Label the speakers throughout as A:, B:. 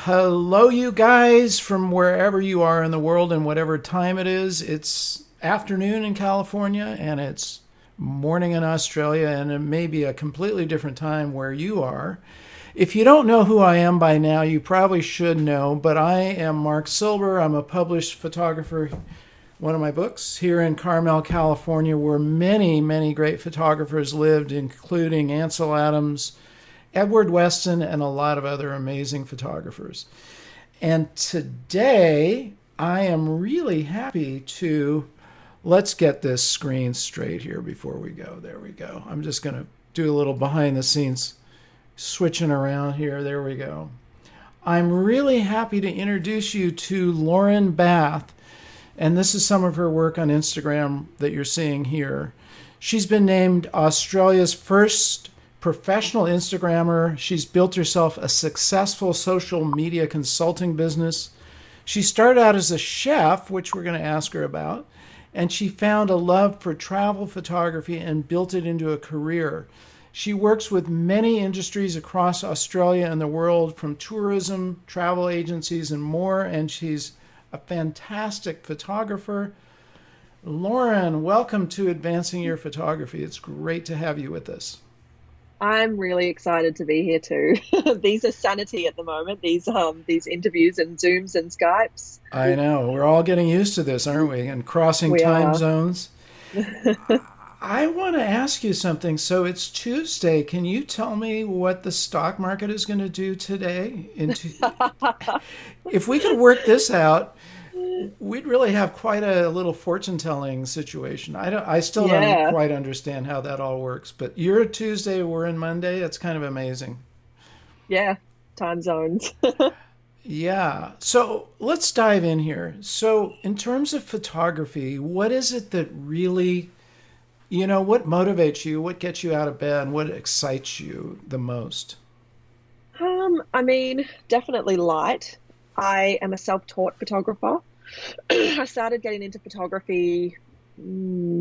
A: Hello, you guys, from wherever you are in the world and whatever time it is. It's afternoon in California and it's morning in Australia, and it may be a completely different time where you are. If you don't know who I am by now, you probably should know, but I am Mark Silber. I'm a published photographer. One of my books here in Carmel, California, where many, many great photographers lived, including Ansel Adams, Edward Weston, and a lot of other amazing photographers. And today, I am really happy to let's get this screen straight here before we go. There we go. I'm just going to do a little behind the scenes switching around here. There we go. I'm really happy to introduce you to Lauren Bath, and this is some of her work on Instagram that you're seeing here. She's been named Australia's first professional Instagrammer. She's built herself a successful social media consulting business. She started out as a chef, which we're going to ask her about, and she found a love for travel photography and built it into a career. She works with many industries across Australia and the world, from tourism, travel agencies, and more, and she's a fantastic photographer. Lauren, welcome to Advancing Your Photography. It's great to have you with us.
B: I'm really excited to be here too. These are sanity at the moment. These interviews and Zooms and Skypes.
A: I know. We're all getting used to this, aren't we? And crossing
B: We
A: time
B: are.
A: zones. I want to ask you something. So it's Tuesday. Can you tell me what the stock market is going to do today? If we could work this out, we'd really have quite a little fortune telling situation. I still don't
B: Yeah,
A: quite understand how that all works, but you're a Tuesday, we're in Monday. It's kind of amazing.
B: yeah. Time zones.
A: Yeah. So let's dive in here. So, in terms of photography, what is it that really, what motivates you? What gets you out of bed? What excites you the most?
B: I mean, definitely light. I am a self-taught photographer. I started getting into photography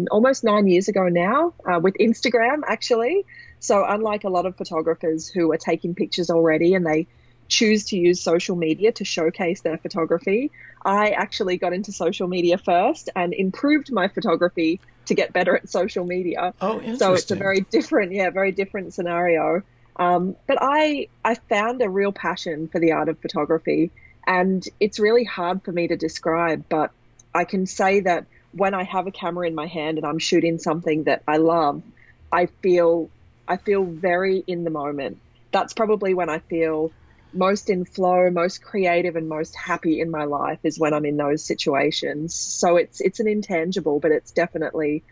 B: almost 9 years ago now, with Instagram, actually. So, unlike a lot of photographers who are taking pictures already and they choose to use social media to showcase their photography, I actually got into social media first and improved my photography to get better at social media.
A: Oh,
B: So it's a
A: interesting.
B: very different, yeah, very different scenario. But I found a real passion for the art of photography, and it's really hard for me to describe, but I can say that when I have a camera in my hand and I'm shooting something that I love, I feel I feel very in the moment. That's probably when I feel most in flow, most creative, and most happy in my life, is when I'm in those situations. So it's an intangible, but it's definitely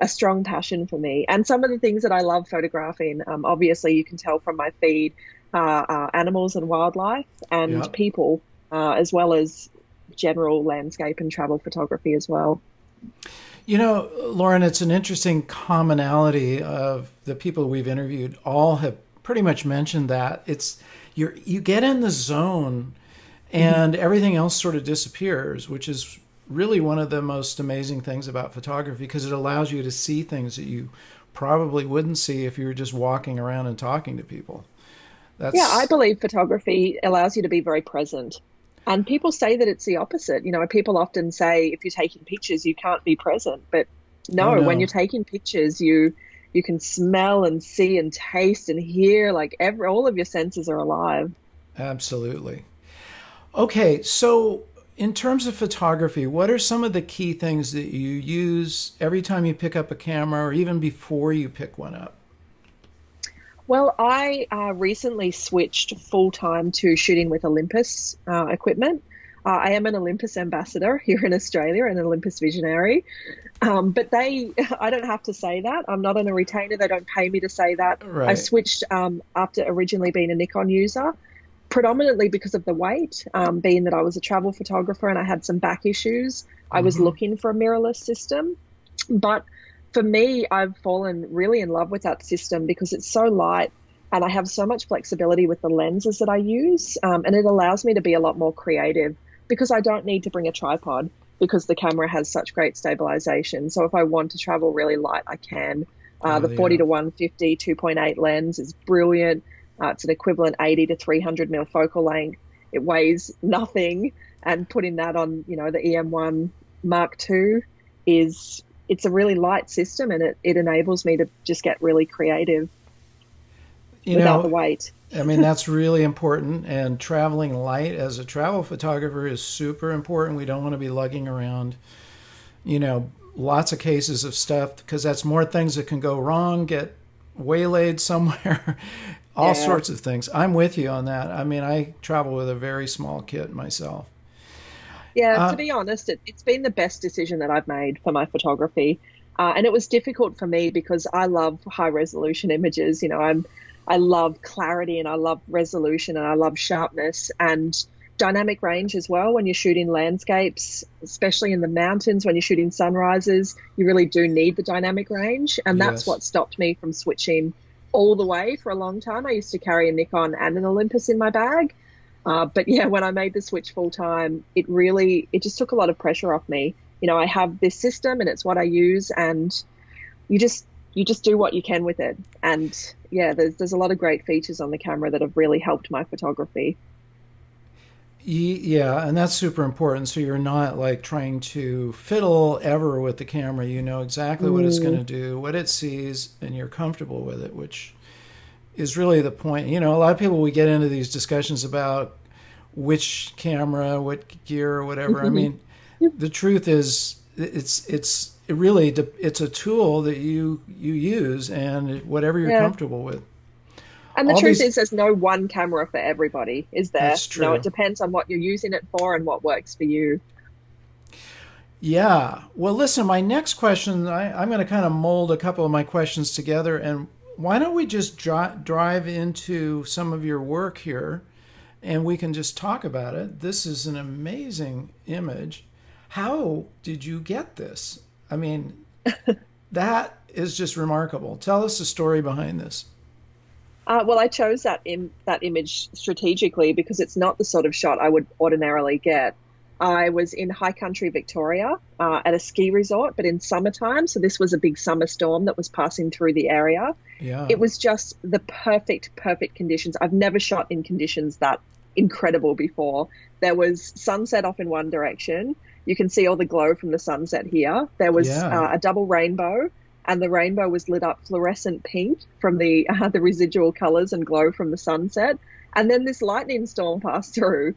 B: a strong passion for me. And some of the things that I love photographing, obviously you can tell from my feed, animals and wildlife and
A: Yep.
B: people, as well as general landscape and travel photography as well.
A: Lauren, it's an interesting commonality of the people we've interviewed. All have pretty much mentioned that you get in the zone
B: Mhm.
A: and everything else sort of disappears, which is really one of the most amazing things about photography because it allows you to see things that you probably wouldn't see if you were just walking around and talking to people.
B: Yeah, I
A: That's
B: believe photography allows you to be very present. And people say that it's the opposite. People often say if you're taking pictures, you can't be present. But
A: oh
B: no, when you're
A: no,
B: taking pictures, you can smell and see and taste and hear, like all of your senses are alive.
A: absolutely. Okay, so in terms of photography, what are some of the key things that you use every time you pick up a camera or even before you pick one up?
B: Well, I recently switched full time to shooting with Olympus equipment. I am an Olympus ambassador here in Australia, an Olympus visionary. But I don't have to say that. I'm not on a retainer. They don't pay me to say that. I
A: Right.
B: switched after originally being a Nikon user, predominantly because of the weight, being that I was a travel photographer and I had some back issues. I was
A: Hmm.
B: looking for a mirrorless system. But for me, I've fallen really in love with that system because it's so light and I have so much flexibility with the lenses that I use. And it allows me to be a lot more creative because I don't need to bring a tripod because the camera has such great stabilization. So if I want to travel really light, I can.
A: Oh
B: The 40
A: yeah.
B: to 150 2.8 lens is brilliant. It's an equivalent 80 to 300 mil focal length. it weighs nothing, and putting that on, the EM1 Mark II it's a really light system, and it enables me to just get really creative
A: You
B: without the
A: know,
B: weight.
A: I mean, that's really important. And traveling light as a travel photographer is super important. We don't want to be lugging around, lots of cases of stuff because that's more things that can go wrong, get waylaid somewhere, all
B: Yeah.
A: sorts of things. I'm with you on that. I mean, I travel with a very small kit myself.
B: Yeah, to
A: Uh,
B: be honest, it's been the best decision that I've made for my photography. And it was difficult for me because I love high resolution images. I love clarity and I love resolution and I love sharpness and dynamic range as well. When you're shooting landscapes, especially in the mountains, when you're shooting sunrises, you really do need the dynamic range. And that's
A: yes.
B: what stopped me from switching all the way for a long time. I used to carry a Nikon and an Olympus in my bag. But yeah, when I made the switch full time, it just took a lot of pressure off me. I have this system and it's what I use, and you just you just do what you can with it. And yeah, there's a lot of great features on the camera that have really helped my photography.
A: Yeah, and that's super important. So you're not like trying to fiddle ever with the camera. You know exactly what it's going
B: Mm,
A: to do, what it sees, and you're comfortable with it, which is really the point. A lot of people, we get into these discussions about which camera, what gear, or whatever. I
B: mhm.
A: mean, the truth is, it really it's a tool that you use, and whatever you're
B: Yeah.
A: comfortable with.
B: And the
A: All
B: truth
A: these,
B: is, there's no one camera for everybody, is there?
A: that's
B: It
A: true.
B: depends on what you're using it for and what works for you.
A: Yeah. Well, listen, my next question, I'm going to kind of mold a couple of my questions together. And why don't we just drive into some of your work here and we can just talk about it? This is an amazing image. How did you get this? I mean, that is just remarkable. Tell us the story behind this.
B: Well, I chose that image strategically because it's not the sort of shot I would ordinarily get. I was in high country Victoria at a ski resort, but in summertime. So this was a big summer storm that was passing through the area.
A: Yeah.
B: It was just the perfect conditions. I've never shot in conditions that incredible before. There was sunset off in one direction. You can see all the glow from the sunset here. There was
A: Yeah.
B: a double rainbow, and the rainbow was lit up fluorescent pink from the residual colors and glow from the sunset. And then this lightning storm passed through.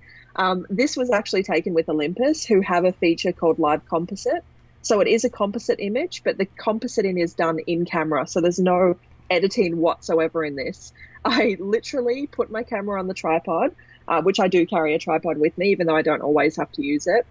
B: This was actually taken with Olympus, who have a feature called Live Composite. So it is a composite image, but the compositing is done in camera. So there's no editing whatsoever in this. I literally put my camera on the tripod, which I do carry a tripod with me, even though I don't always have to use it.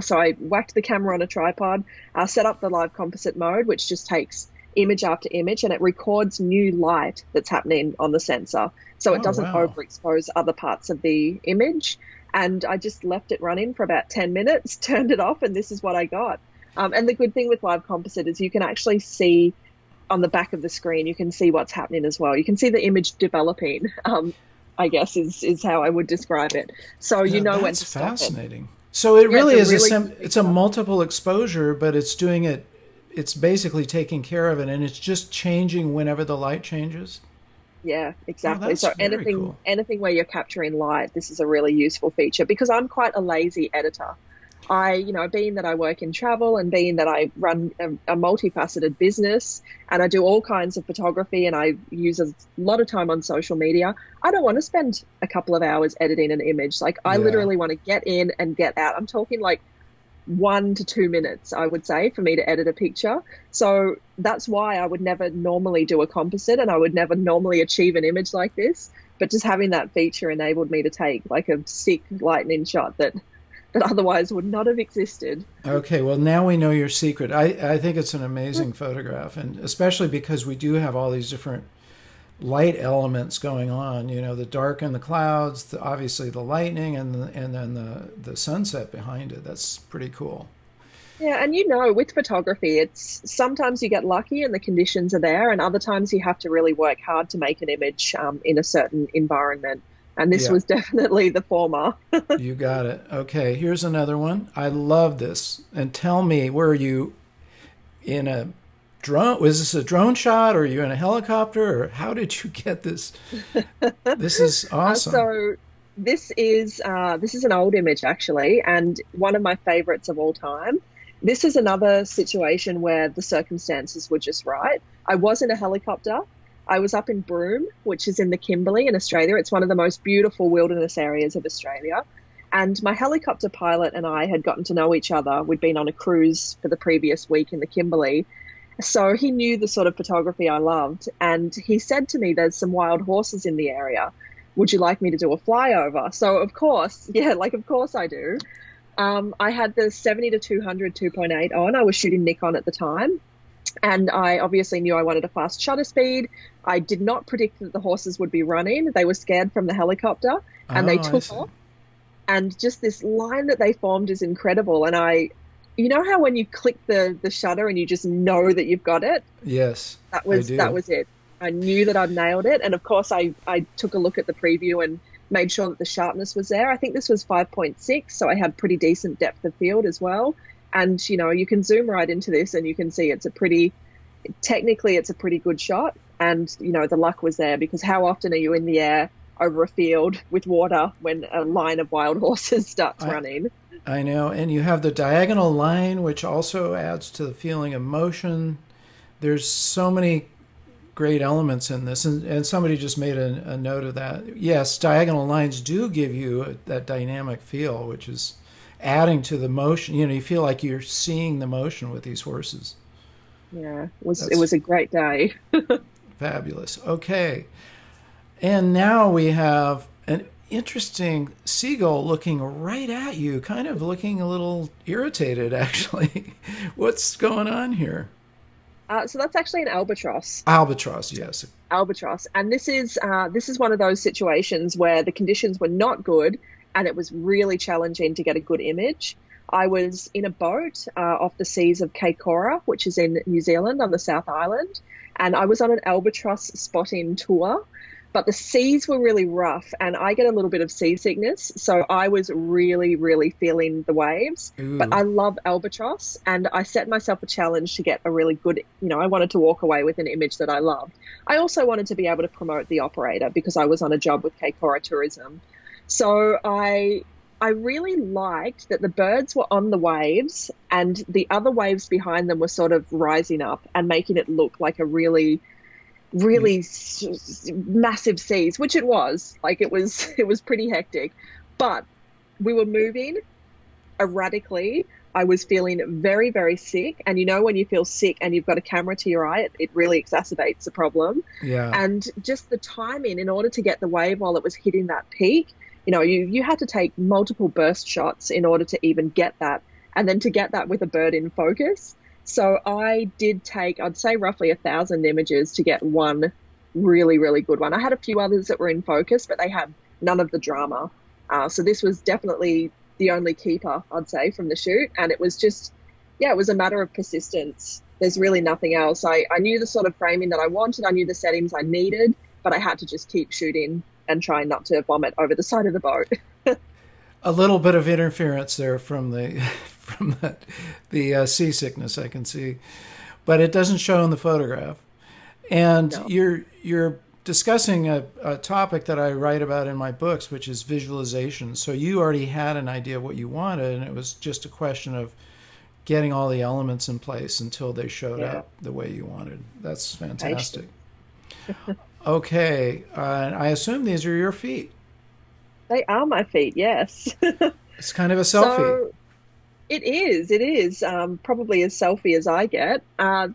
B: So I whacked the camera on a tripod, set up the live composite mode, which just takes image after image and it records new light that's happening on the sensor. So it
A: Oh,
B: doesn't
A: wow.
B: overexpose other parts of the image. And I just left it running for about 10 minutes, turned it off, and this is what I got. And the good thing with live composite is you can actually see on the back of the screen, you can see what's happening as well. You can see the image developing, I guess is how I would describe it. So you
A: Yeah,
B: know when
A: that's
B: to stop it.
A: fascinating. So it
B: Yeah, it's
A: really
B: a
A: is
B: really good
A: it's a
B: feature.
A: multiple exposure, but it's doing it. It's basically taking care of it, and it's just changing whenever the light changes.
B: Yeah,
A: Oh,
B: exactly.
A: that's
B: So
A: very
B: anything
A: cool.
B: anything where you're capturing light, this is a really useful feature because I'm quite a lazy editor. Being that I work in travel and being that I run a multifaceted business and I do all kinds of photography and I use a lot of time on social media, I don't want to spend a couple of hours editing an image. Like I
A: Yeah.
B: literally want to get in and get out. I'm talking like 1 to 2 minutes, I would say, for me to edit a picture. So that's why I would never normally do a composite and I would never normally achieve an image like this. But just having that feature enabled me to take like a sick lightning shot that otherwise would not have existed.
A: Okay. Well, now we know your secret. I think it's an amazing photograph, and especially because we do have all these different light elements going on. The dark in the clouds, obviously the lightning, and then the sunset behind it. That's pretty cool.
B: Yeah, and with photography, it's sometimes you get lucky and the conditions are there, and other times you have to really work hard to make an image in a certain environment. And this
A: Yeah.
B: was definitely the former.
A: You got it. Okay, here's another one. I love this. And tell me, were you in a drone? Was this a drone shot, or are you in a helicopter, or how did you get this? This is awesome.
B: So This is an old image actually, and one of my favorites of all time. This is another situation where the circumstances were just right. I was in a helicopter. I was up in Broome, which is in the Kimberley in Australia. It's one of the most beautiful wilderness areas of Australia. And my helicopter pilot and I had gotten to know each other. We'd been on a cruise for the previous week in the Kimberley. So he knew the sort of photography I loved. And he said to me, there's some wild horses in the area. Would you like me to do a flyover? So, of course, of course I do. I had the 70 to 200 2.8 on. I was shooting Nikon at the time. And I obviously knew I wanted a fast shutter speed. I did not predict that the horses would be running. They were scared from the helicopter and they took off. And just this line that they formed is incredible. And you know how when you click the shutter and you just know that you've got it?
A: Yes,
B: that was it. I knew that I'd nailed it. And of course, I took a look at the preview and made sure that the sharpness was there. I think this was 5.6, so I had pretty decent depth of field as well. And, you can zoom right into this and you can see technically it's a pretty good shot. And, the luck was there because how often are you in the air over a field with water when a line of wild horses starts running?
A: I know. And you have the diagonal line, which also adds to the feeling of motion. There's so many great elements in this. And somebody just made a note of that. Yes, diagonal lines do give you that dynamic feel, which is adding to the motion. You feel like you're seeing the motion with these horses.
B: Yeah, it was a great day.
A: Fabulous. Okay. And now we have an interesting seagull looking right at you, kind of looking a little irritated, actually. What's going on here?
B: So that's actually an albatross.
A: Albatross, yes.
B: Albatross. And this is one of those situations where the conditions were not good and it was really challenging to get a good image. I was in a boat off the seas of Kaikoura, which is in New Zealand on the South Island, and I was on an albatross spotting tour. But the seas were really rough and I get a little bit of seasickness. So I was really, really feeling the waves. Ooh. But I love albatross and I set myself a challenge to get a really good, I wanted to walk away with an image that I loved. I also wanted to be able to promote the operator because I was on a job with Kaikoura Tourism. So I really liked that the birds were on the waves and the other waves behind them were sort of rising up and making it look like a really massive seas, which it was. It was pretty hectic, but we were moving erratically. I was feeling very, very sick. And when you feel sick and you've got a camera to your eye, it really exacerbates the problem.
A: Yeah.
B: And just the timing in order to get the wave while it was hitting that peak, you had to take multiple burst shots in order to even get that. And then to get that with a bird in focus. So I did take, I'd say roughly 1,000 images to get one really, really good one. I had a few others that were in focus, but they had none of the drama. So this was definitely the only keeper, I'd say, from the shoot. And it was just, it was a matter of persistence. There's really nothing else. I knew the sort of framing that I wanted. I knew the settings I needed, but I had to just keep shooting and try not to vomit over the side of the boat.
A: A little bit of interference there from the seasickness, I can see, but it doesn't show in the photograph. And no. You're discussing a topic that I write about in my books, which is visualization. So you already had an idea of what you wanted, and it was just a question of getting all the elements in place until they showed up the way you wanted. That's fantastic. Okay, I assume these are your feet.
B: They are my feet, yes.
A: It's kind of a selfie.
B: So, it is. Probably as selfie as I get.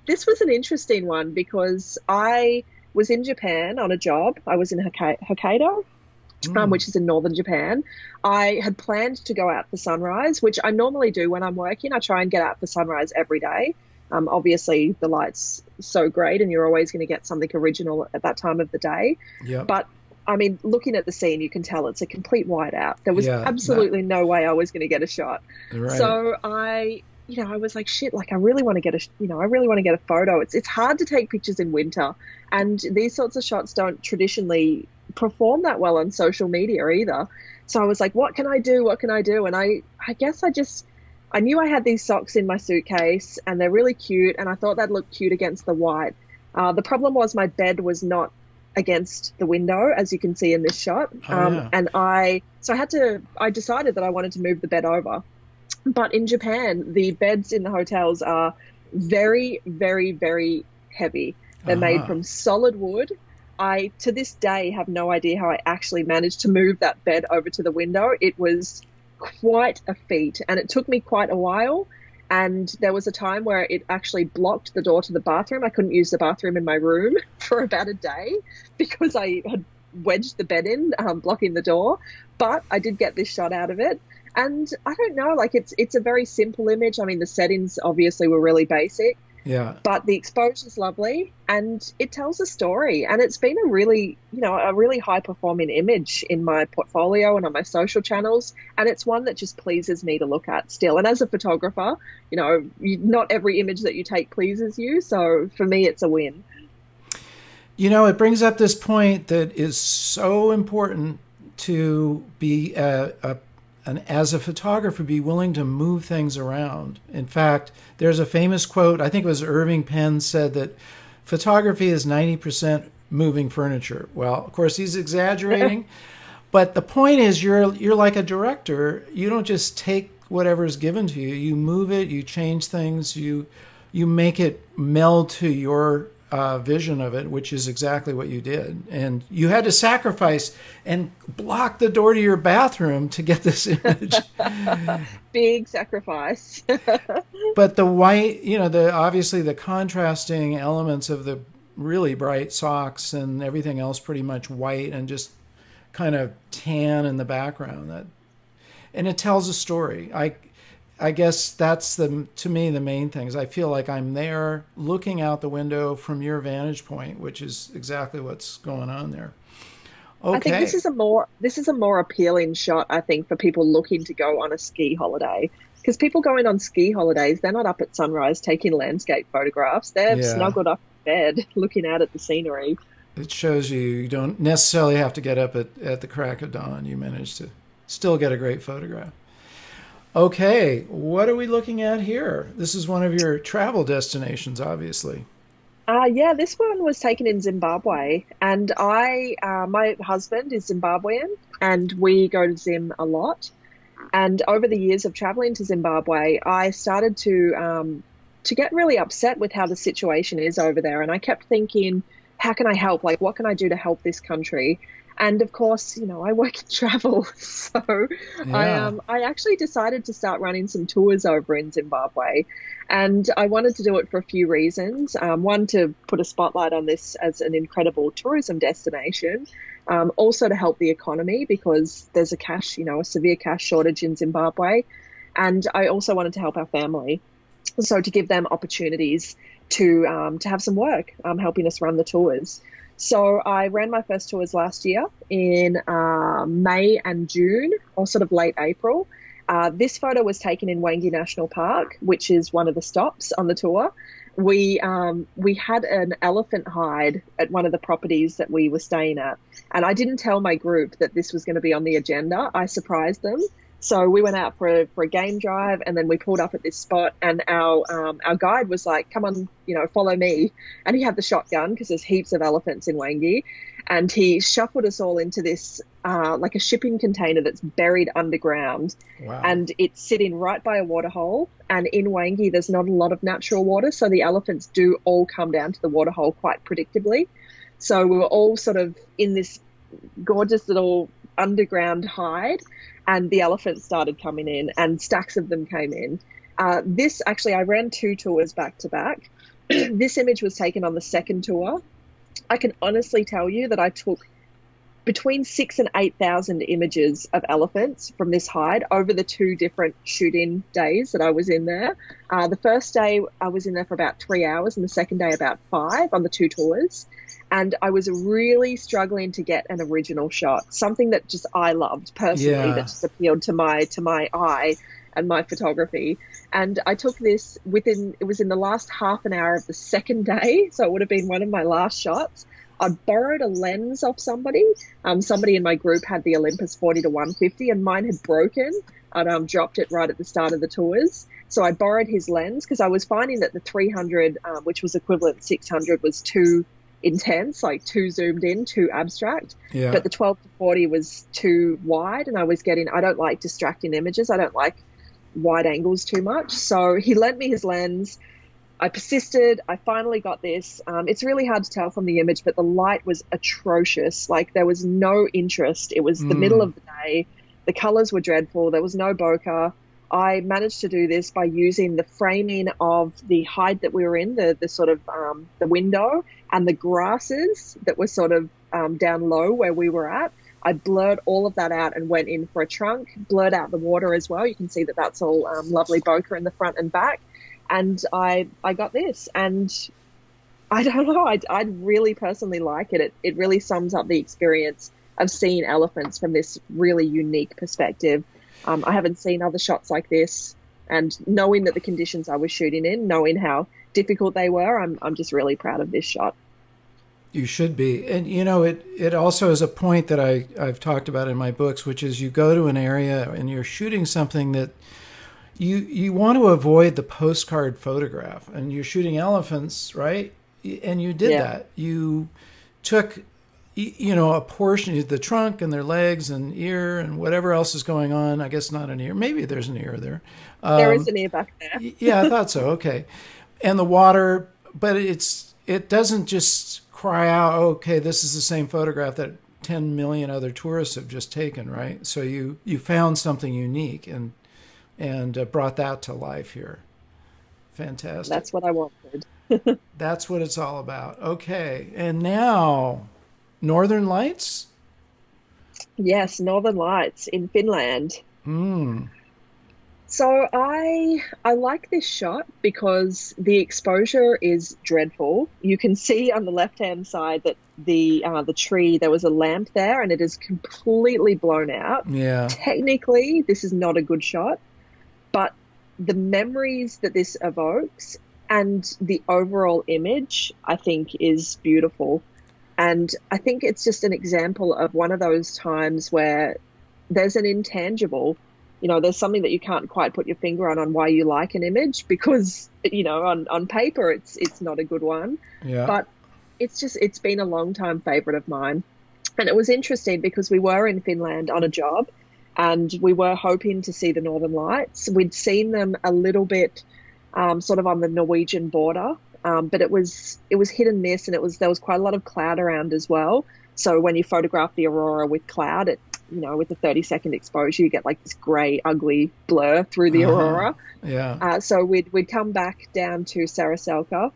B: This was an interesting one because I was in Japan on a job. I was in Hokkaido, which is in northern Japan. I had planned to go out for sunrise, which I normally do when I'm working. I try and get out for sunrise every day. Obviously, the light's so great and you're always going to get something original at that time of the day.
A: Yep.
B: But I mean, looking at the scene, you can tell it's a complete whiteout. There was absolutely no way I was going to get a shot.
A: Right.
B: So I was like, shit, I really want to get a photo. It's hard to take pictures in winter, and these sorts of shots don't traditionally perform that well on social media either. So I was like, what can I do? And I guess I knew I had these socks in my suitcase, and they're really cute, and I thought they'd look cute against the white. The problem was my bed was not against the window, as you can see in this shot.
A: Oh, yeah.
B: And I decided that I wanted to move the bed over. But in Japan, the beds in the hotels are very, very, very heavy. They're made
A: Uh-huh.
B: from solid wood. I, to this day, have no idea how I actually managed to move that bed over to the window. It was quite a feat, and it took me quite a while. And there was a time where it actually blocked the door to the bathroom. I couldn't use the bathroom in my room for about a day because I had wedged the bed in, blocking the door. But I did get this shot out of it. And I don't know, like it's a very simple image. I mean, the settings obviously were really basic,
A: Yeah.
B: but the exposure's lovely and it tells a story. And it's been a really high performing image in my portfolio and on my social channels. And it's one that just pleases me to look at still. And as a photographer, not every image that you take pleases you. So for me, it's a win.
A: It brings up this point that is so important to be as a photographer, be willing to move things around. In fact, there's a famous quote, I think it was Irving Penn said that photography is 90% moving furniture. Well, of course, he's exaggerating, but the point is you're like a director. You don't just take whatever's given to you. You move it, you change things, you make it meld to your vision of it, which is exactly what you did. And you had to sacrifice and block the door to your bathroom to get this image.
B: Big sacrifice.
A: But the white, obviously the contrasting elements of the really bright socks and everything else pretty much white and just kind of tan in the background. And it tells a story. I guess that's to me the main thing is I feel like I'm there looking out the window from your vantage point, which is exactly what's going on there.
B: I think
A: Okay.
B: this is a more appealing shot, I think, for people looking to go on a ski holiday. Because people going on ski holidays, they're not up at sunrise taking landscape photographs. They're
A: Yeah.
B: snuggled up in bed looking out at the scenery.
A: It shows you don't necessarily have to get up at the crack of dawn. You manage to still get a great photograph. Okay, what are we looking at here? This is one of your travel destinations, obviously.
B: Yeah, this one was taken in Zimbabwe, and my husband is Zimbabwean, and we go to Zim a lot. And over the years of traveling to Zimbabwe, I started to get really upset with how the situation is over there, and I kept thinking, how can I help? Like, what can I do to help this country? And of course, I work in travel, so
A: Yeah.
B: I actually decided to start running some tours over in Zimbabwe, and I wanted to do it for a few reasons. One, to put a spotlight on this as an incredible tourism destination, also to help the economy because there's a severe cash shortage in Zimbabwe, and I also wanted to help our family, so to give them opportunities to have some work, helping us run the tours. So I ran my first tours last year in May and June, or sort of late April. This photo was taken in Wangi National Park, which is one of the stops on the tour. We had an elephant hide at one of the properties that we were staying at, and I didn't tell my group that this was going to be on the agenda. I surprised them. So we went out for a game drive, and then we pulled up at this spot, and our guide was like, "Come on, follow me." And he had the shotgun because there's heaps of elephants in Wangi, and he shuffled us all into this like a shipping container that's buried underground,
A: Wow.
B: and it's sitting right by a waterhole. And in Wangi, there's not a lot of natural water, so the elephants do all come down to the waterhole quite predictably. So we were all sort of in this gorgeous little underground hide, and the elephants started coming in and stacks of them came in. I ran two tours back to back. This image was taken on the second tour. I can honestly tell you that I took between 6,000 and 8,000 images of elephants from this hide over the two different shooting days that I was in there. The first day I was in there for about 3 hours, and the second day about 5 on the two tours. And I was really struggling to get an original shot, something that just I loved personally, that
A: Yeah.
B: just appealed to my eye and my photography. And I took this it was in the last half an hour of the second day, so it would have been one of my last shots. I borrowed a lens off somebody. Somebody in my group had the Olympus 40 to 150, and mine had broken. I'd dropped it right at the start of the tours. So I borrowed his lens because I was finding that the 300, which was equivalent to 600, was too intense, like too zoomed in, too abstract.
A: Yeah.
B: But the 12 to 40 was too wide, and I don't like distracting images. I don't like wide angles too much. So he lent me his lens. I persisted. I finally got this. It's really hard to tell from the image, but the light was atrocious. Like there was no interest. It was the middle
A: Mm.
B: of the day. The colors were dreadful. There was no bokeh. I managed to do this by using the framing of the hide that we were in, the sort of the window, and the grasses that were sort of down low where we were at. I blurred all of that out and went in for a trunk, blurred out the water as well. You can see that that's all lovely bokeh in the front and back. And I got this, and I don't know, I'd really personally like it. It really sums up the experience of seeing elephants from this really unique perspective. I haven't seen other shots like this, and knowing that the conditions I was shooting in, knowing how difficult they were, I'm just really proud of this shot.
A: You should be. And, it also is a point that I've talked about in my books, which is you go to an area and you're shooting something that you want to avoid the postcard photograph. And you're shooting elephants, right? And you did
B: Yeah.
A: that. You took, a portion of the trunk and their legs and ear and whatever else is going on. I guess not an ear. Maybe there's an ear there.
B: There is an ear back there.
A: Yeah, I thought so. Okay. And the water, but it doesn't just cry out, okay, this is the same photograph that 10 million other tourists have just taken, right? So you found something unique and brought that to life here. Fantastic.
B: That's what I wanted.
A: That's what it's all about. Okay. And now, Northern Lights?
B: Yes, Northern Lights in Finland.
A: Mm.
B: So I like this shot because the exposure is dreadful. You can see on the left-hand side that the tree, there was a lamp there and it is completely blown out.
A: Yeah.
B: Technically, this is not a good shot, but the memories that this evokes and the overall image, I think, is beautiful. And I think it's just an example of one of those times where there's an intangible. There's something that you can't quite put your finger on why you like an image because, on paper, it's not a good one.
A: Yeah.
B: But it's been a long time favorite of mine. And it was interesting because we were in Finland on a job and we were hoping to see the Northern Lights. We'd seen them a little bit sort of on the Norwegian border, but it was hit and miss, and there was quite a lot of cloud around as well. So when you photograph the aurora with cloud, with the 30-second exposure, you get like this grey, ugly blur through the aurora.
A: Yeah.
B: So we'd come back down to Saraselka.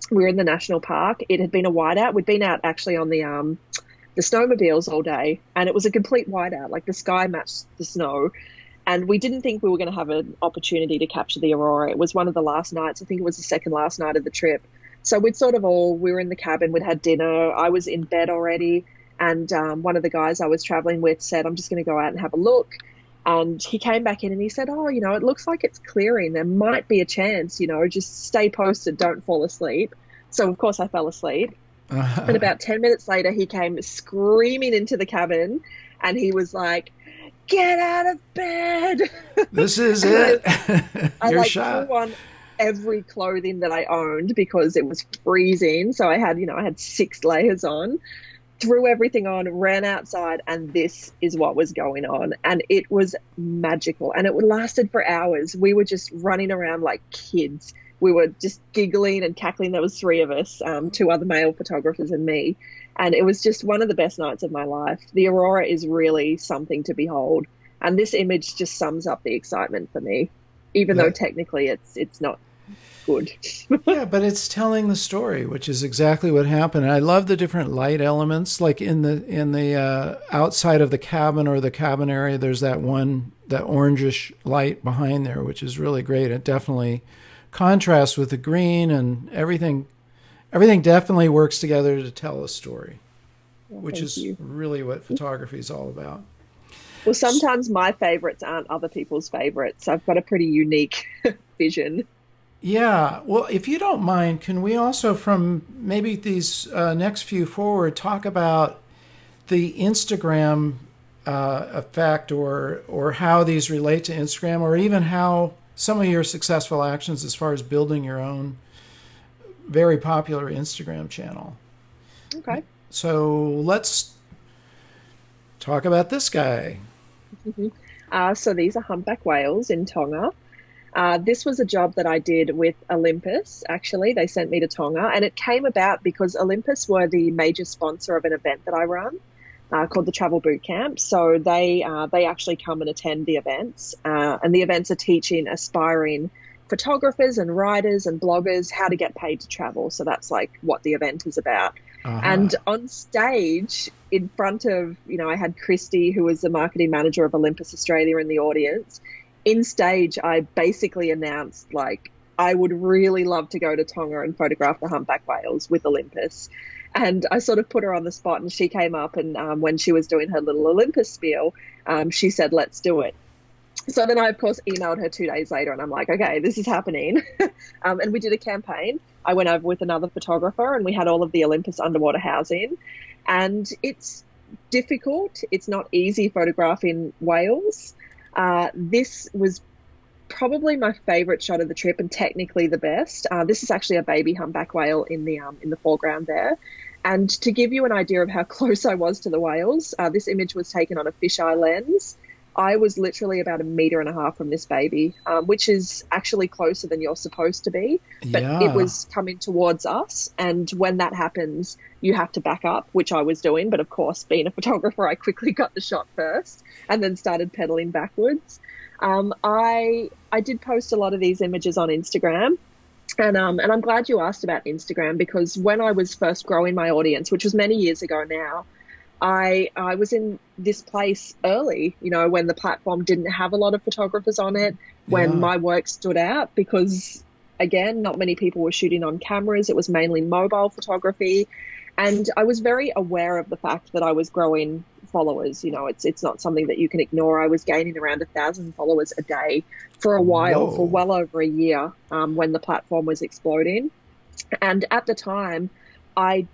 B: We were in the national park. It had been a whiteout. We'd been out actually on the snowmobiles all day, and it was a complete whiteout. Like the sky matched the snow, and we didn't think we were going to have an opportunity to capture the aurora. It was one of the last nights. I think it was the second last night of the trip. So we were in the cabin. We'd had dinner. I was in bed already. And one of the guys I was traveling with said, I'm just going to go out and have a look. And he came back in and he said, oh, it looks like it's clearing. There might be a chance, just stay posted, don't fall asleep. So, of course, I fell asleep. And about 10 minutes later, he came screaming into the cabin and he was like, get out of bed.
A: This is it.
B: I
A: Your
B: like
A: shot.
B: threw on every clothing that I owned because it was freezing. So I had 6 layers on. Threw everything on, ran outside, and this is what was going on. And it was magical. And it lasted for hours. We were just running around like kids. We were just giggling and cackling. There was 3 of us, 2 other male photographers and me. And it was just one of the best nights of my life. The aurora is really something to behold. And this image just sums up the excitement for me, even though technically it's not good.
A: Yeah, but it's telling the story, which is exactly what happened. And I love the different light elements, like in the outside of the cabin or the cabin area. There's that orangish light behind there, which is really great. It definitely contrasts with the green, and everything. Everything definitely works together to tell a story,
B: Well,
A: which is really what photography is all about.
B: Well, sometimes my favorites aren't other people's favorites. I've got a pretty unique vision.
A: Yeah. Well, if you don't mind, can we also, from maybe these next few forward, talk about the Instagram effect, or how these relate to Instagram, or even how some of your successful actions as far as building your own very popular Instagram channel?
B: Okay.
A: So let's talk about this guy.
B: So these are humpback whales in Tonga. This was a job that I did with Olympus, actually. They sent me to Tonga, and it came about because Olympus were the major sponsor of an event that I run called the Travel Boot Camp. So they actually come and attend the events, and the events are teaching aspiring photographers and writers and bloggers how to get paid to travel. So that's like what the event is about. And
A: Aha.
B: on stage, in front of, I had Christy, who was the marketing manager of Olympus Australia, in the audience. In stage, I basically announced, like, I would really love to go to Tonga and photograph the humpback whales with Olympus. And I sort of put her on the spot, and she came up, and when she was doing her little Olympus spiel, she said, let's do it. So then I, of course, emailed her 2 days later, and I'm like, okay, this is happening. And we did a campaign. I went over with another photographer, and we had all of the Olympus underwater housing. And it's difficult. It's not easy photographing whales. This was probably my favorite shot of the trip, and technically the best. This is actually a baby humpback whale in the foreground there. And to give you an idea of how close I was to the whales, this image was taken on a fisheye lens. I was literally about 1.5 meters from this baby, which is actually closer than you're supposed to be. But it
A: Yeah.
B: was coming towards us. And when that happens, you have to back up, which I was doing. But of course, being a photographer, I quickly got the shot first and then started pedaling backwards. I did post a lot of these images on Instagram. And I'm glad you asked about Instagram, because when I was first growing my audience, which was many years ago now, I was in this place early, when the platform didn't have a lot of photographers on it, when
A: Yeah.
B: my work stood out because, again, not many people were shooting on cameras. It was mainly mobile photography. And I was very aware of the fact that I was growing followers. It's not something that you can ignore. I was gaining around 1,000 followers a day for a while, for
A: Whoa.
B: well over a year, when the platform was exploding. And at the time, I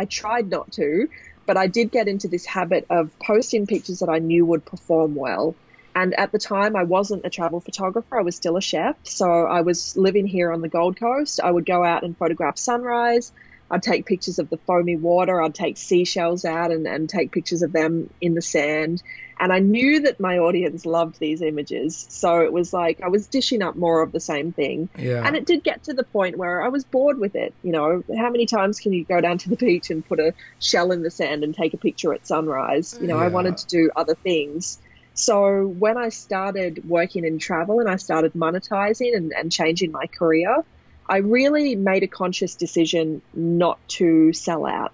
B: tried not to, but I did get into this habit of posting pictures that I knew would perform well. And at the time, I wasn't a travel photographer. I was still a chef. So I was living here on the Gold Coast. I would go out and photograph sunrise. I'd take pictures of the foamy water. I'd take seashells out and take pictures of them in the sand. And I knew that my audience loved these images. So it was like I was dishing up more of the same thing.
A: Yeah.
B: And it did get to the point where I was bored with it. How many times can you go down to the beach and put a shell in the sand and take a picture at sunrise? I wanted
A: Yeah.
B: to do other things. So when I started working in travel and I started monetizing and changing my career, I really made a conscious decision not to sell out.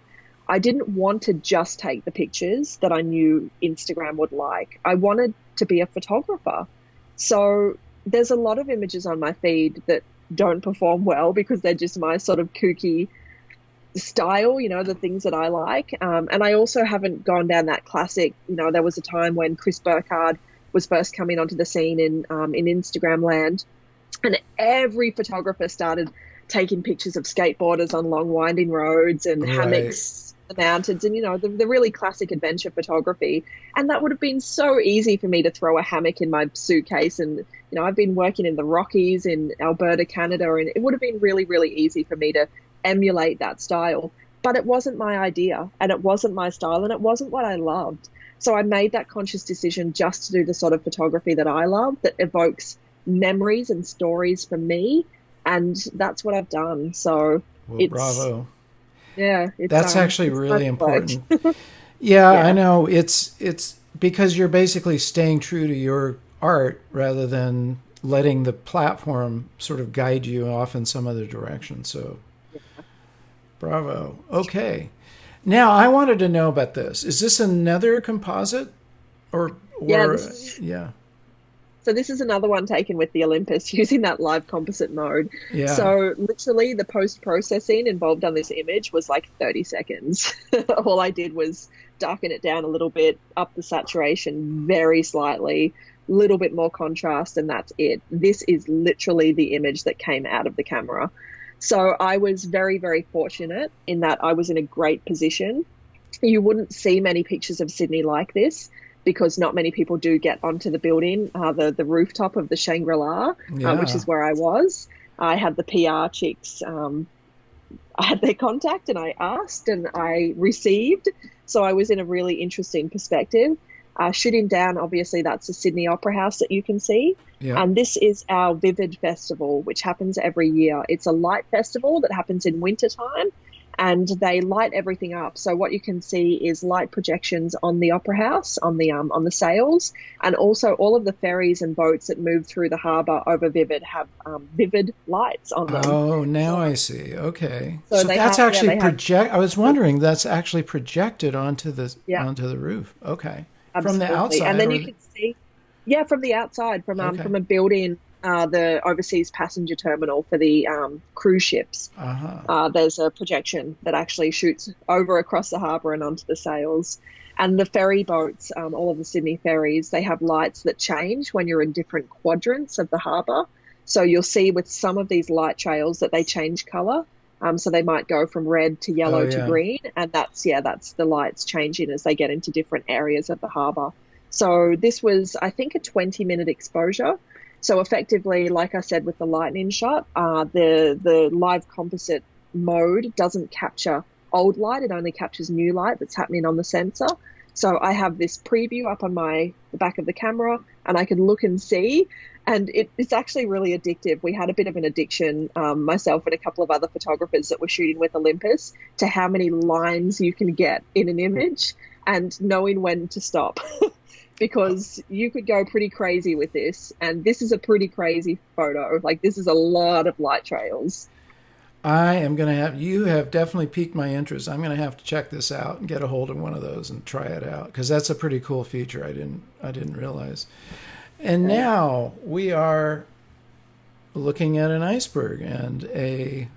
B: I didn't want to just take the pictures that I knew Instagram would like. I wanted to be a photographer. So there's a lot of images on my feed that don't perform well because they're just my sort of kooky style, the things that I like. And I also haven't gone down that classic, there was a time when Chris Burkard was first coming onto the scene in Instagram land, and every photographer started taking pictures of skateboarders on long winding roads and
A: Right.
B: hammocks in the mountains, and the really classic adventure photography. And that would have been so easy for me to throw a hammock in my suitcase. And I've been working in the Rockies in Alberta, Canada, and it would have been really, really easy for me to emulate that style. But it wasn't my idea, and it wasn't my style, and it wasn't what I loved. So I made that conscious decision just to do the sort of photography that I love, that evokes memories and stories for me. And that's what I've done. So
A: Well,
B: it's,
A: bravo.
B: yeah,
A: That's actually
B: it's fun
A: really
B: work.
A: important. Yeah, I
B: Yeah.
A: know. It's because you're basically staying true to your art rather than letting the platform sort of guide you off in some other direction. So, bravo. Okay. Now, I wanted to know about this. Is this another composite
B: Yeah,
A: or yeah.
B: this is another one taken with the Olympus using that live composite mode.
A: Yeah.
B: So literally the post processing involved on this image was like 30 seconds. All I did was darken it down a little bit, up the saturation very slightly, little bit more contrast, and that's it. This is literally the image that came out of the camera. So I was very, very fortunate in that I was in a great position. You wouldn't see many pictures of Sydney like this because not many people do get onto the building, the rooftop of the Shangri-La, which
A: Yeah.
B: is where I was. I had the PR chicks I had their contact and I asked and I received. So I was in a really interesting perspective. Shooting down, obviously, that's the Sydney Opera House that you can see.
A: Yeah.
B: And this is our Vivid Festival, which happens every year. It's a light festival that happens in winter time and they light everything up. So what you can see is light projections on the Opera House, on the sails, and also all of the ferries and boats that move through the harbour over Vivid have vivid lights on them.
A: Oh, now
B: So
A: I see. Okay.
B: so
A: So
B: they
A: that's
B: have, yeah,
A: actually
B: they have,
A: project I was wondering that's actually projected
B: yeah,
A: onto the roof. Okay. From the
B: absolutely. And
A: outside
B: then
A: or
B: you
A: the,
B: can see, yeah, from the outside,
A: okay.
B: from a building, the overseas passenger terminal for the cruise ships.
A: Uh-huh.
B: There's a projection that actually shoots over across the harbour and onto the sails. And the ferry boats, all of the Sydney ferries, they have lights that change when you're in different quadrants of the harbour. So you'll see with some of these light trails that they change colour. So they might go from red to
A: Oh
B: yellow to
A: yeah.
B: green, and that's the lights changing as they get into different areas of the harbour. So this was, I think, a 20-minute exposure. So effectively, like I said, with the lightning shot, the live composite mode doesn't capture old light; it only captures new light that's happening on the sensor. So I have this preview up on the back of the camera, and I can look and see, and it's actually really addictive. We had a bit of an addiction, myself and a couple of other photographers that were shooting with Olympus, to how many lines you can get in an image and knowing when to stop. Because you could go pretty crazy with this, and this is a pretty crazy photo. Like, this is a lot of light trails.
A: I am going to have you have definitely piqued my interest. I'm going to have to check this out and get a hold of one of those and try it out because that's a pretty cool feature I didn't realize. And
B: Okay.
A: now we are looking at an iceberg and a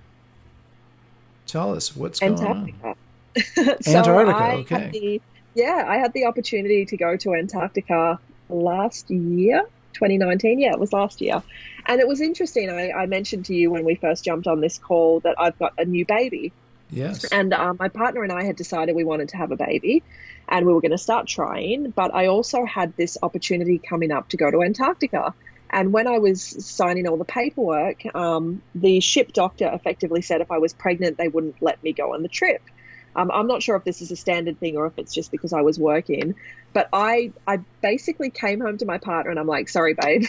A: tell us what's going on.
B: Antarctica. So
A: Antarctica, okay.
B: I had the opportunity to go to Antarctica last year, 2019. Yeah, it was last year. And it was interesting. I mentioned to you when we first jumped on this call that I've got a new baby.
A: Yes.
B: And my partner and I had decided we wanted to have a baby and we were going to start trying. But I also had this opportunity coming up to go to Antarctica. And when I was signing all the paperwork, the ship doctor effectively said if I was pregnant, they wouldn't let me go on the trip. I'm not sure if this is a standard thing or if it's just because I was working, but I basically came home to my partner and I'm like, sorry, babe,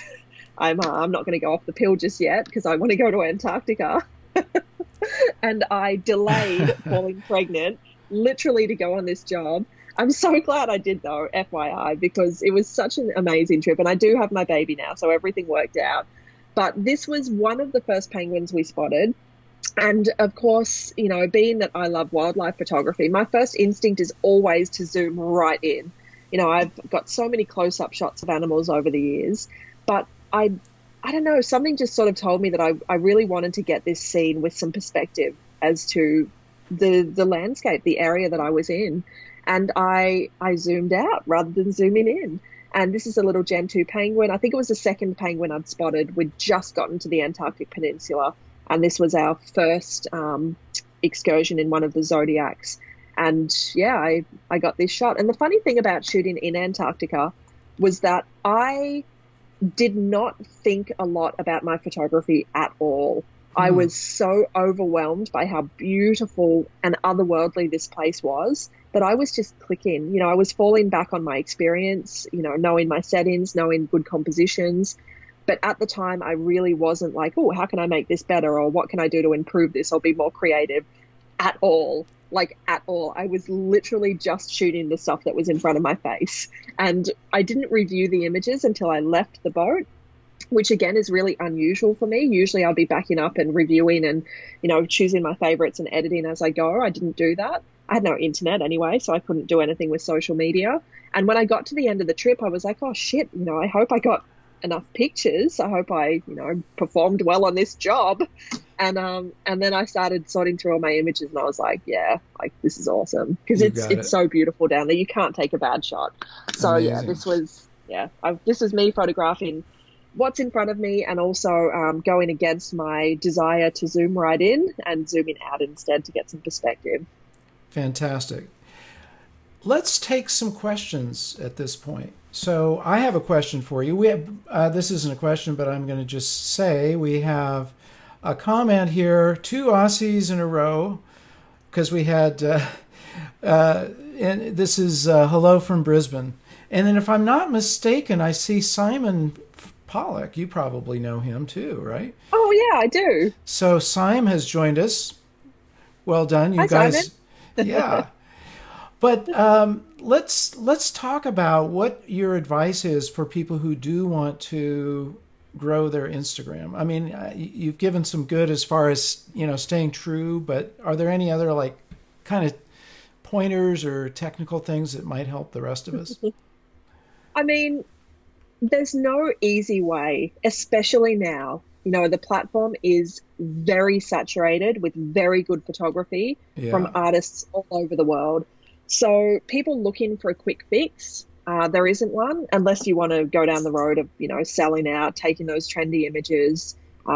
B: I'm not going to go off the pill just yet because I want to go to Antarctica. And I delayed falling pregnant literally to go on this job. I'm so glad I did though, FYI, because it was such an amazing trip. And I do have my baby now, so everything worked out. But this was one of the first penguins we spotted. And of course, being that I love wildlife photography, my first instinct is always to zoom right in. I've got so many close-up shots of animals over the years, but I don't know, something just sort of told me that I really wanted to get this scene with some perspective as to the landscape, the area that I was in. And I zoomed out rather than zooming in. And this is a little Gentoo penguin. I think it was the second penguin I'd spotted. We'd just gotten to the Antarctic Peninsula, and this was our first excursion in one of the zodiacs. And yeah, I got this shot. And the funny thing about shooting in Antarctica was that I did not think a lot about my photography at all. I
A: Hmm.
B: was so overwhelmed by how beautiful and otherworldly this place was that I was just clicking. I was falling back on my experience, knowing my settings, knowing good compositions. But at the time, I really wasn't like, oh, how can I make this better? Or what can I do to improve this or be more creative at all? Like, at all. I was literally just shooting the stuff that was in front of my face. And I didn't review the images until I left the boat, which again is really unusual for me. Usually I'll be backing up and reviewing and, choosing my favorites and editing as I go. I didn't do that. I had no internet anyway, so I couldn't do anything with social media. And when I got to the end of the trip, I was like, oh shit, I hope I got enough pictures. I hope I, performed well on this job. And then I started sorting through all my images and I was like, yeah, like this is awesome because
A: You got
B: it's
A: it.
B: so beautiful down there. You can't take a bad shot. So yeah,
A: Amazing.
B: this was me photographing what's in front of me and also going against my desire to zoom right in and zooming out instead to get some perspective.
A: Fantastic. Let's take some questions at this point. So I have a question for you. We have this isn't a question, but I'm going to just say we have a comment here, two Aussies in a row, because we had, and this is hello from Brisbane. And then if I'm not mistaken, I see Simon Pollock. You probably know him too, right?
B: Oh, yeah, I do.
A: So Simon has joined us. Well done, you
B: Hi, Simon.
A: guys. Yeah. But let's talk about what your advice is for people who do want to grow their Instagram. I mean, you've given some good as far as staying true, but are there any other like kind of pointers or technical things that might help the rest of us?
B: I mean, there's no easy way, especially now. The platform is very saturated with very good photography from
A: Yeah.
B: artists all over the world. So people looking for a quick fix, there isn't one unless you want to go down the road of, selling out, taking those trendy images,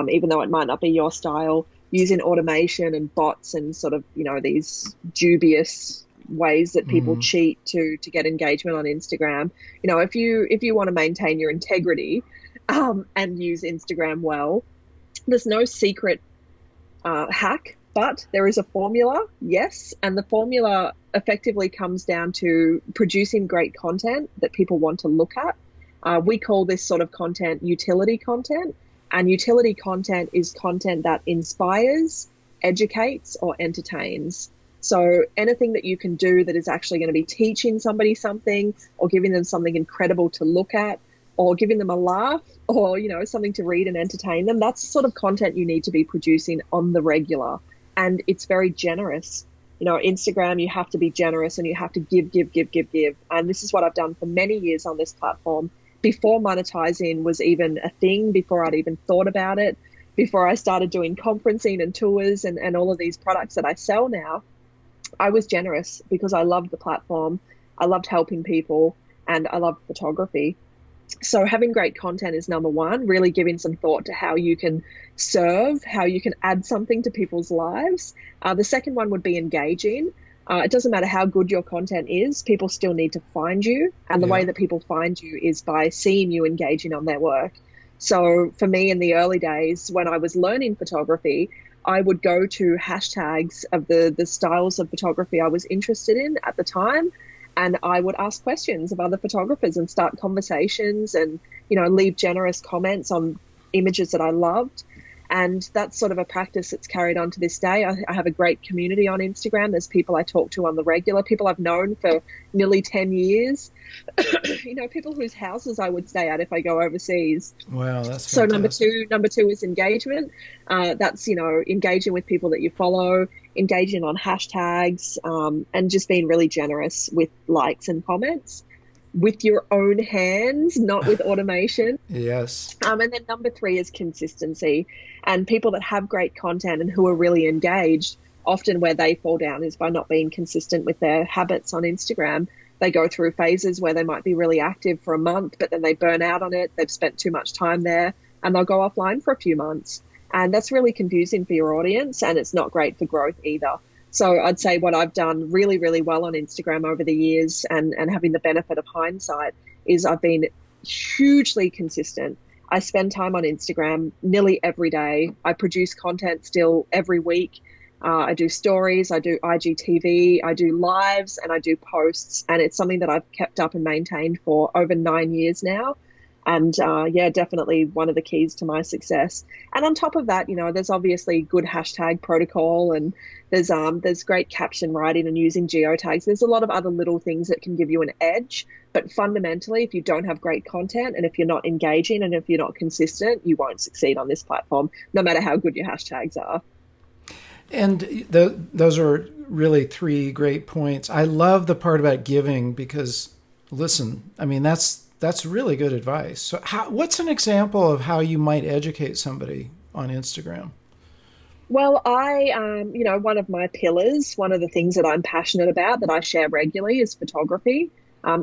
B: even though it might not be your style, using automation and bots and sort of, these dubious ways that people
A: Mm,
B: cheat to get engagement on Instagram. If you want to maintain your integrity, and use Instagram well, there's no secret hack, but there is a formula, yes. And the formula effectively comes down to producing great content that people want to look at. We call this sort of content utility content. And utility content is content that inspires, educates, or entertains. So anything that you can do that is actually going to be teaching somebody something or giving them something incredible to look at or giving them a laugh or, something to read and entertain them, that's the sort of content you need to be producing on the regular. And it's very generous. Instagram, you have to be generous and you have to give, give, give, give, give. And this is what I've done for many years on this platform before monetizing was even a thing, before I'd even thought about it, before I started doing conferencing and tours and all of these products that I sell now. I was generous because I loved the platform. I loved helping people and I loved photography. So having great content is number one, really giving some thought to how you can serve, how you can add something to people's lives. The second one would be engaging. It doesn't matter how good your content is, people still need to find you. And the way
A: yeah.
B: that people find you is by seeing you engaging on their work. So for me in the early days when I was learning photography, I would go to hashtags of the styles of photography I was interested in at the time. And I would ask questions of other photographers and start conversations and, leave generous comments on images that I loved. And that's sort of a practice that's carried on to this day. I have a great community on Instagram. There's people I talk to on the regular, people I've known for nearly 10 years, people whose houses I would stay at if I go overseas.
A: Wow, that's
B: So
A: fantastic.
B: number two is engagement. That's, engaging with people that you follow, engaging on hashtags, and just being really generous with likes and comments with your own hands, not with automation.
A: Yes.
B: And then number three is consistency. And people that have great content and who are really engaged, often where they fall down is by not being consistent with their habits on Instagram. They go through phases where they might be really active for a month, but then they burn out on it. They've spent too much time there and they'll go offline for a few months. And that's really confusing for your audience and it's not great for growth either. So I'd say what I've done really, really well on Instagram over the years and having the benefit of hindsight is I've been hugely consistent. I spend time on Instagram nearly every day. I produce content still every week. I do stories, I do IGTV, I do lives, and I do posts. And it's something that I've kept up and maintained for over 9 years now. And yeah, definitely one of the keys to my success. And on top of that, there's obviously good hashtag protocol and there's great caption writing and using geotags. There's a lot of other little things that can give you an edge. But fundamentally, if you don't have great content and if you're not engaging and if you're not consistent, you won't succeed on this platform, no matter how good your hashtags are.
A: And those are really three great points. I love the part about giving because, listen, I mean that's really good advice. So, what's an example of how you might educate somebody on Instagram?
B: Well, one of my pillars, one of the things that I'm passionate about that I share regularly is photography.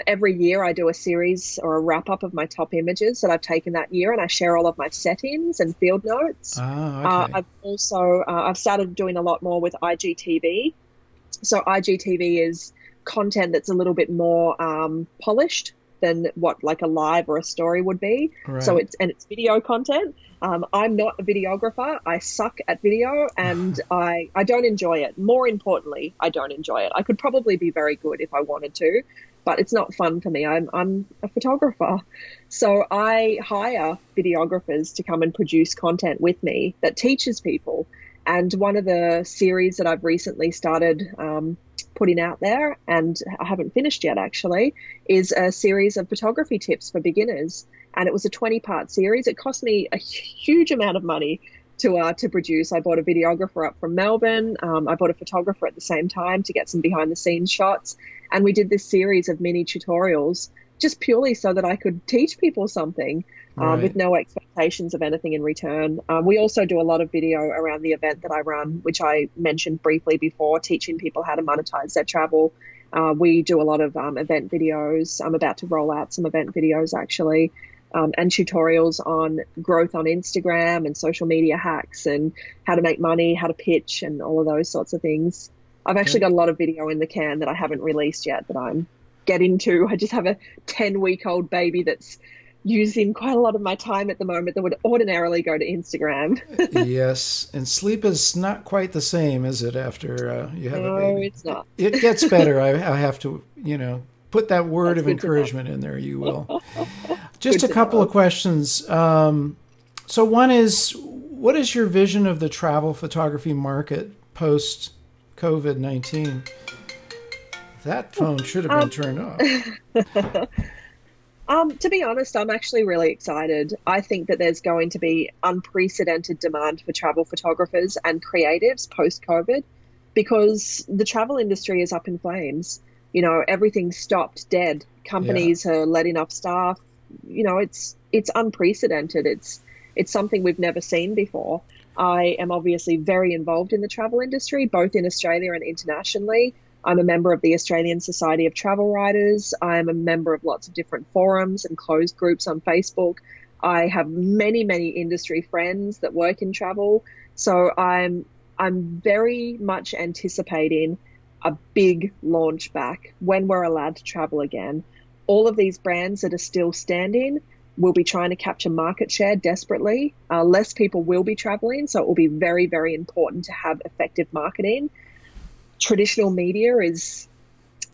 B: Every year I do a series or a wrap up of my top images that I've taken that year and I share all of my settings and field notes.
A: Ah, okay.
B: I've started doing a lot more with IGTV. So IGTV is content that's a little bit more polished. than what like a live or a story would be. So
A: Right.
B: it's video content. I'm not a videographer. I suck at video and I don't enjoy it. More importantly, I don't enjoy it. I could probably be very good if I wanted to, but it's not fun for me. I'm a photographer. So I hire videographers to come and produce content with me that teaches people. And one of the series that I've recently started putting out there, and I haven't finished yet actually, is a series of photography tips for beginners. And it was a 20-part series. It cost me a huge amount of money to produce. I bought a videographer up from Melbourne. I bought a photographer at the same time to get some behind the scenes shots. And we did this series of mini tutorials just purely so that I could teach people something with
A: Right.
B: no expectations of anything in return. We also do a lot of video around the event that I run, which I mentioned briefly before, teaching people how to monetize their travel. We do a lot of event videos. I'm about to roll out some event videos actually, and tutorials on growth on Instagram and social media hacks and how to make money, how to pitch, and all of those sorts of things. I've actually
A: Okay.
B: got a lot of video in the can that I haven't released yet that I'm getting to. I just have a 10-week-old baby that's using quite a lot of my time at the moment that would ordinarily go to Instagram.
A: Yes, and sleep is not quite the same, is it, after you have a
B: No,
A: baby?
B: it's not.
A: It gets better. I have to, put that word
B: That's
A: of
B: good to know.
A: encouragement in there. You will. Just
B: Good
A: a
B: to
A: couple of
B: know.
A: questions. So one is, what is your vision of the travel photography market post COVID-19? That phone should have been
B: Um,
A: turned off.
B: to be honest, I'm actually really excited. I think that there's going to be unprecedented demand for travel photographers and creatives post COVID because the travel industry is up in flames. You know, everything's stopped dead.
A: Yeah.
B: Companies are letting off staff. You know, it's unprecedented. It's something we've never seen before. I am obviously very involved in the travel industry, both in Australia and internationally. I'm a member of the Australian Society of Travel Writers. I'm a member of lots of different forums and closed groups on Facebook. I have many, many industry friends that work in travel. So I'm very much anticipating a big launch back when we're allowed to travel again. All of these brands that are still standing will be trying to capture market share desperately. Less people will be traveling, so it will be very, very important to have effective marketing. Traditional media is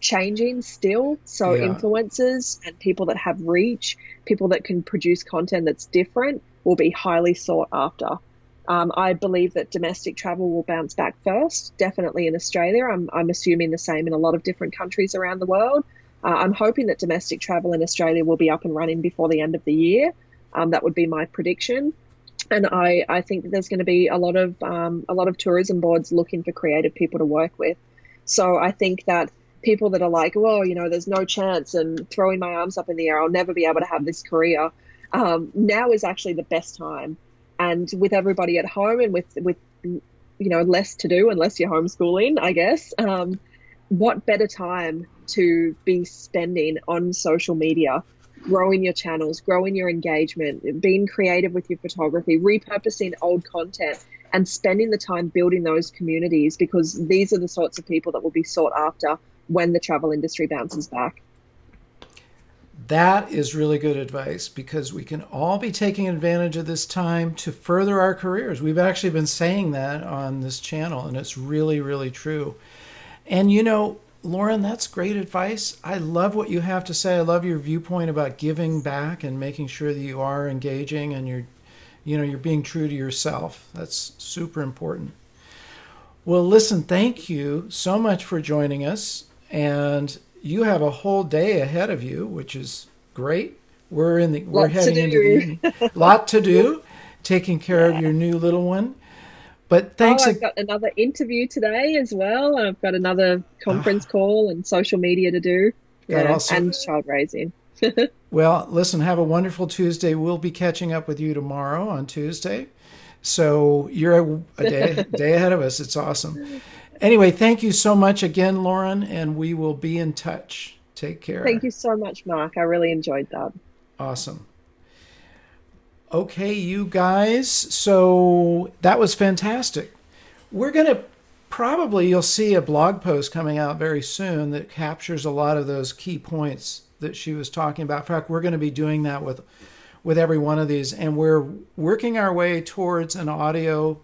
B: changing still. So
A: Yeah.
B: influencers and people that have reach, people that can produce content that's different will be highly sought after. I believe that domestic travel will bounce back first, definitely in Australia. I'm assuming the same in a lot of different countries around the world. I'm hoping that domestic travel in Australia will be up and running before the end of the year. That would be my prediction. And I think that there's going to be a lot of tourism boards looking for creative people to work with. So I think that people that are like, well, you know, there's no chance and throwing my arms up in the air, I'll never be able to have this career. Now is actually the best time. And with everybody at home and with less to do unless you're homeschooling, I guess. What better time to be spending on social media, growing your channels, growing your engagement, being creative with your photography, repurposing old content, and spending the time building those communities because these are the sorts of people that will be sought after when the travel industry bounces back.
A: That is really good advice because we can all be taking advantage of this time to further our careers. We've actually been saying that on this channel, and it's really, really true. And Lauren, that's great advice. I love what you have to say. I love your viewpoint about giving back and making sure that you are engaging and you're being true to yourself. That's super important. Well, listen, thank you so much for joining us. And you have a whole day ahead of you, which is great. We're
B: Lots to
A: heading into the
B: do.
A: evening. Lot to do, taking care of
B: Yeah.
A: your new little one. But
B: Oh,
A: thanks.
B: I've got another interview today as well. I've got another conference
A: Uh,
B: call and social media to do.
A: got
B: Yeah,
A: also.
B: and child raising.
A: Well, listen, have a wonderful Tuesday. We'll be catching up with you tomorrow on Tuesday. So you're a day ahead of us. It's awesome. Anyway, thank you so much again, Lauren, and we will be in touch. Take
B: Thank
A: care.
B: you so much, Mark. I really enjoyed that.
A: Awesome. Okay, you guys. So that was fantastic. We're going to probably, you'll see a blog post coming out very soon that captures a lot of those key points that she was talking about. In fact, we're going to be doing that with every one of these, and we're working our way towards an audio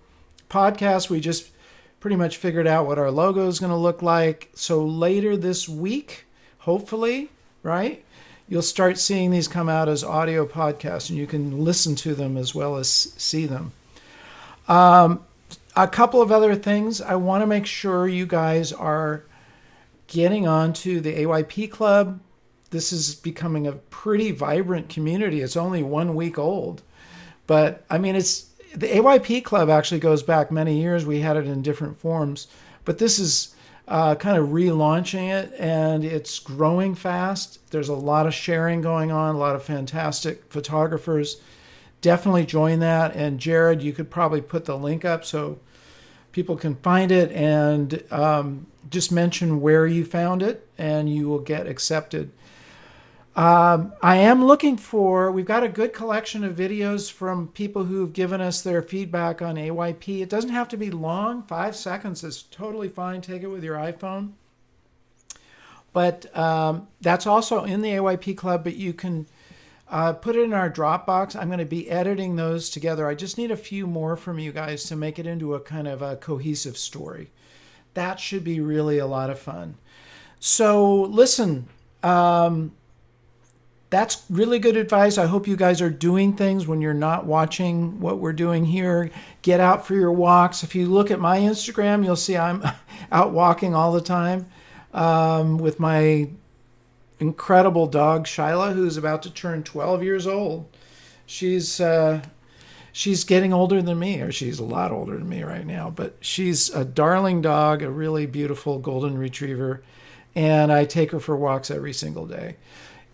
A: podcast. We just pretty much figured out what our logo is going to look like. So later this week, hopefully, right, you'll start seeing these come out as audio podcasts, and you can listen to them as well as see them. A couple of other things. I want to make sure you guys are getting onto the AYP Club. This is becoming a pretty vibrant community. It's only 1 week old, but I mean, it's the AYP Club actually goes back many years. We had it in different forms, but this is kind of relaunching it, and it's growing fast. There's a lot of sharing going on, a lot of fantastic photographers. Definitely join that. And Jared, you could probably put the link up so people can find it, and just mention where you found it, and you will get accepted. I am looking for, we've got a good collection of videos from people who've given us their feedback on AYP. It doesn't have to be long. 5 seconds is totally fine. Take it with your iPhone. But that's also in the AYP Club, but you can put it in our Dropbox. I'm going to be editing those together. I just need a few more from you guys to make it into a kind of a cohesive story. That should be really a lot of fun. So listen, that's really good advice. I hope you guys are doing things when you're not watching what we're doing here. Get out for your walks. If you look at my Instagram, you'll see I'm out walking all the time with my incredible dog, Shyla, who's about to turn 12 years old. She's getting older than me, or she's a lot older than me right now, but she's a darling dog, a really beautiful golden retriever, and I take her for walks every single day.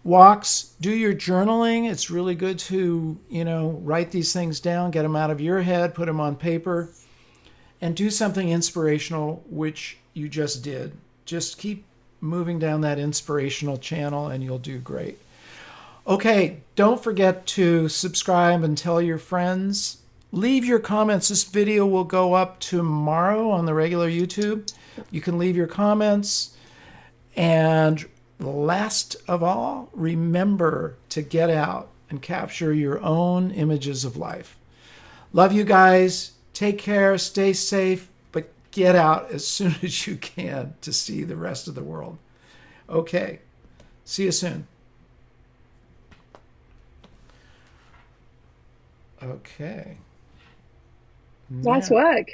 A: Walks, do your journaling. It's really good to, write these things down, get them out of your head, put them on paper, and do something inspirational, which you just did. Just keep moving down that inspirational channel and you'll do great. Okay, don't forget to subscribe and tell your friends. Leave your comments. This video will go up tomorrow on the regular YouTube. You can leave your comments. And last of all, remember to get out and capture your own images of life. Love you guys. Take care. Stay safe. But get out as soon as you can to see the rest of the world. Okay. See you soon. Okay.
B: Nice
A: Now,
B: work.